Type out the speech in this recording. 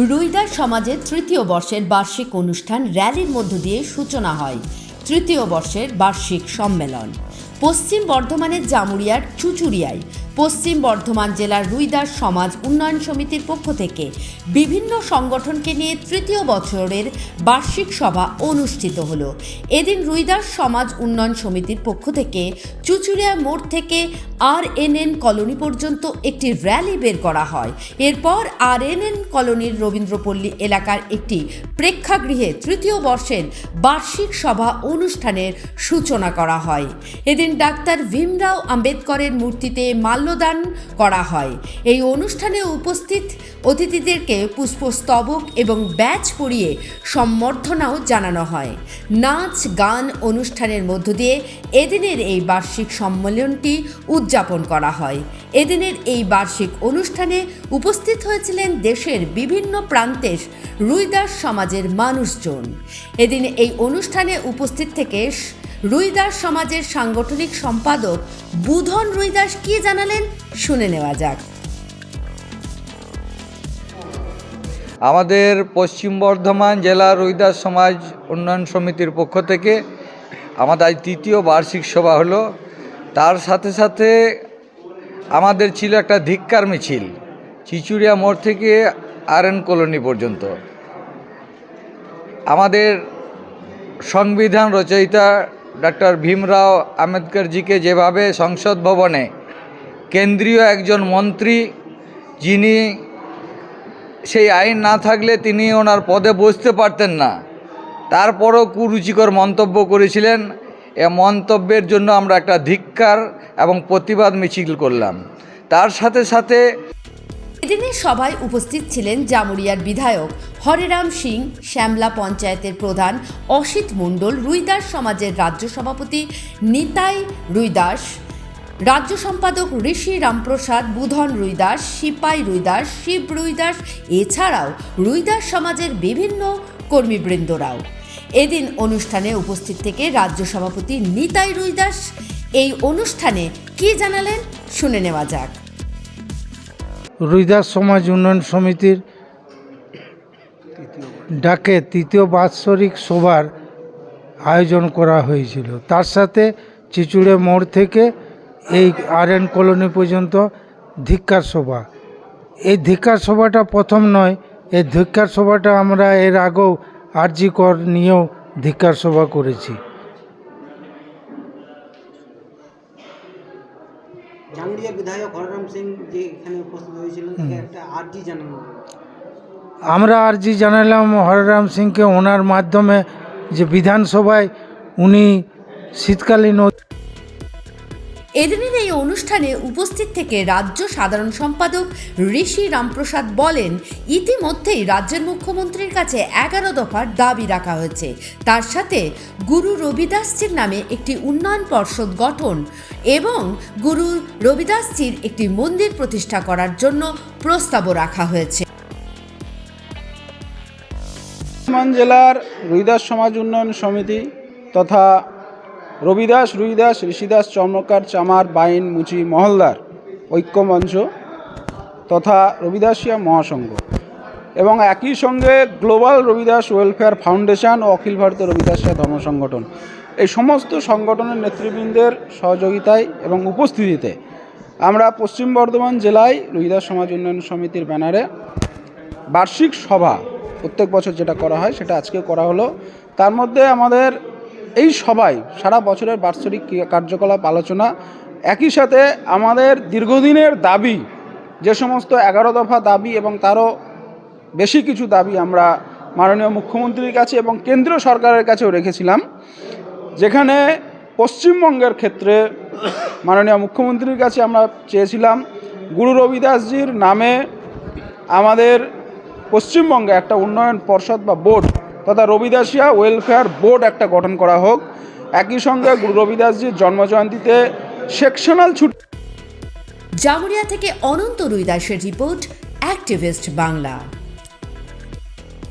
রুইদাস সমাজের তৃতীয় বর্ষের বার্ষিক অনুষ্ঠান র্যালির মধ্য দিয়ে সূচনা হয় তৃতীয় বর্ষের বার্ষিক সম্মেলন। পশ্চিম বর্ধমানের জামুরিয়ার চুচুড়িয়ায় পশ্চিম বর্ধমান জেলার রুইদাস সমাজ উন্নয়ন সমিতির পক্ষ থেকে বিভিন্ন সংগঠনকে নিয়ে তৃতীয় বছরের বার্ষিক সভা অনুষ্ঠিত হলো। এদিন রুইদাস সমাজ উন্নয়ন সমিতির পক্ষ থেকে চুচুড়িয়া মোড় থেকে RNN কলোনি পর্যন্ত একটি র্যালি বের করা হয়। এরপর RNN কলোনির রবীন্দ্রপল্লী এলাকার একটি প্রেক্ষাগৃহে তৃতীয় বর্ষের বার্ষিক সভা অনুষ্ঠানের সূচনা করা হয়। এদিন ডাক্তার ভীমরাও আম্বেদকরের মূর্তিতে মাল্যদান করা হয়। এই অনুষ্ঠানে উপস্থিত অতিথিদেরকে পুষ্পস্তবক এবং ব্যাজ পরিয়ে সম্বর্ধনাও জানানো হয়। নাচ গান অনুষ্ঠানের মধ্য দিয়ে এদিনের এই বার্ষিক সম্মেলনটি উদযাপন করা হয়। এদিনের এই বার্ষিক অনুষ্ঠানে উপস্থিত হয়েছিলেন দেশের বিভিন্ন প্রান্তের রুইদাস সমাজের মানুষজন। এদিন এই অনুষ্ঠানে উপস্থিত থেকে রুইদাস সমাজের সাংগঠনিক সম্পাদক বুধন রুইদাস কি জানালেন শুনে নেওয়া যাক। আমাদের পশ্চিম বর্ধমান জেলা রুইদাস সমাজ উন্নয়ন সমিতির পক্ষ থেকে আমাদের আজ তৃতীয় বার্ষিক সভা হলো। তার সাথে সাথে আমাদের ছিল একটা ধিক্কার মিছিল চিচুড়িয়া মোড় থেকে RN কলোনি পর্যন্ত। আমাদের সংবিধান রচয়িতা ডক্টর ভীমরাও আম্বেদকরজিকে যেভাবে সংসদ ভবনে কেন্দ্রীয় একজন মন্ত্রী, যিনি সেই আইন না থাকলে তিনি ওনার পদে বসতে পারতেন না, তারপরও কুরুচিকর মন্তব্য করেছিলেন। এ মন্তব্যের জন্য আমরা একটা ধিক্কার এবং প্রতিবাদ মিছিল করলাম। তার সাথে সাথে এদিনের সভায় উপস্থিত ছিলেন জামুরিয়ার বিধায়ক হরেরাম সিং, শ্যামলা পঞ্চায়েতের প্রধান অসিত মণ্ডল, রুইদাস সমাজের রাজ্য সভাপতি নিতাই রুইদাস, রাজ্য সম্পাদক ঋষি রামপ্রসাদ, বুধন রুইদাস, সিপাই রুইদাস, শিব রুইদাস, এছাড়াও রুইদাস সমাজের বিভিন্ন কর্মীবৃন্দরাও। এদিন অনুষ্ঠানে উপস্থিত থেকে রাজ্য সভাপতি নিতাই রুইদাস এই অনুষ্ঠানে কি জানালেন শুনে নেওয়া যাক। রুইদাস সমাজ উন্নয়ন সমিতির ডাকে তৃতীয় বাৎসরিক সভার আয়োজন করা হয়েছিল। তার সাথে চিচুড়ে মোড় থেকে এই RN কলোনি পর্যন্ত ধিক্কার সভা। এই ধিক্কার সভাটা প্রথম নয়, এই ধিক্কার সভাটা আমরা এর আগেও আরজি কর নিয়েও ধিক্কার সভা করেছি। জামুরিয়া বিধায়ক হরেরাম সিং যে এখানে উপস্থিত হয়েছিলেন, তাকে একটা আরজি জানানো। আমরা আরজি জানালাম হরেরাম সিংকে, ওনার মাধ্যমে যে বিধানসভায় উনি শীতকালীন। এদিনের এই অনুষ্ঠানে উপস্থিত থেকে রাজ্য সাধারণ সম্পাদক ঋষি রামপ্রসাদ বলেন, ইতিমধ্যেই রাজ্যের মুখ্যমন্ত্রীর কাছে 11 দফার দাবি রাখা হয়েছে। তার সাথে গুরু রবিদাসজির নামে একটি উন্নয়ন পর্ষদ গঠন এবং গুরু রবিদাসজির একটি মন্দির প্রতিষ্ঠা করার জন্য প্রস্তাবও রাখা হয়েছে। বর্ধমান জেলার রুইদাস সমাজ উন্নয়ন সমিতি তথা রবিদাস, রুইদাস, ঋষিদাস, চর্মকার, চামার, বাইন, মুচি, মহলদার ঐক্যমঞ্চ তথা রবিদাসিয়া মহাসংঘ এবং একই সঙ্গে গ্লোবাল রবিদাস ওয়েলফেয়ার ফাউন্ডেশন ও অখিল ভারতীয় রবিদাসিয়া ধর্ম সংগঠন, এই সমস্ত সংগঠনের নেতৃবৃন্দের সহযোগিতায় এবং উপস্থিতিতে আমরা পশ্চিম বর্ধমান জেলায় রুইদাস সমাজ উন্নয়ন সমিতির ব্যানারে বার্ষিক সভা প্রত্যেক বছর যেটা করা হয় সেটা আজকে করা হলো। তার মধ্যে আমাদের এই সভায় সারা বছরের বার্ষিক কার্যকলাপ আলোচনা, একই সাথে আমাদের দীর্ঘদিনের দাবি, যে সমস্ত 11 দফা দাবি এবং তারও বেশি কিছু দাবি আমরা মাননীয় মুখ্যমন্ত্রীর কাছে এবং কেন্দ্রীয় সরকারের কাছেও রেখেছিলাম। যেখানে পশ্চিমবঙ্গের ক্ষেত্রে মাননীয় মুখ্যমন্ত্রীর কাছে আমরা চেয়েছিলাম গুরু রবিদাসজির নামে আমাদের পশ্চিমবঙ্গে একটা উন্নয়ন পর্ষদ বা বোর্ড তথা রবিদাসিয়া ওয়েলফেয়ার বোর্ড একটা গঠন করা হোক। একই সঙ্গে গুরু রবিদাসজির জন্মজয়ন্তীতে সেকশনাল ছুটি। জামুরিয়া থেকে অনন্ত রুইদাসের রিপোর্ট, অ্যাক্টিভিস্ট বাংলা।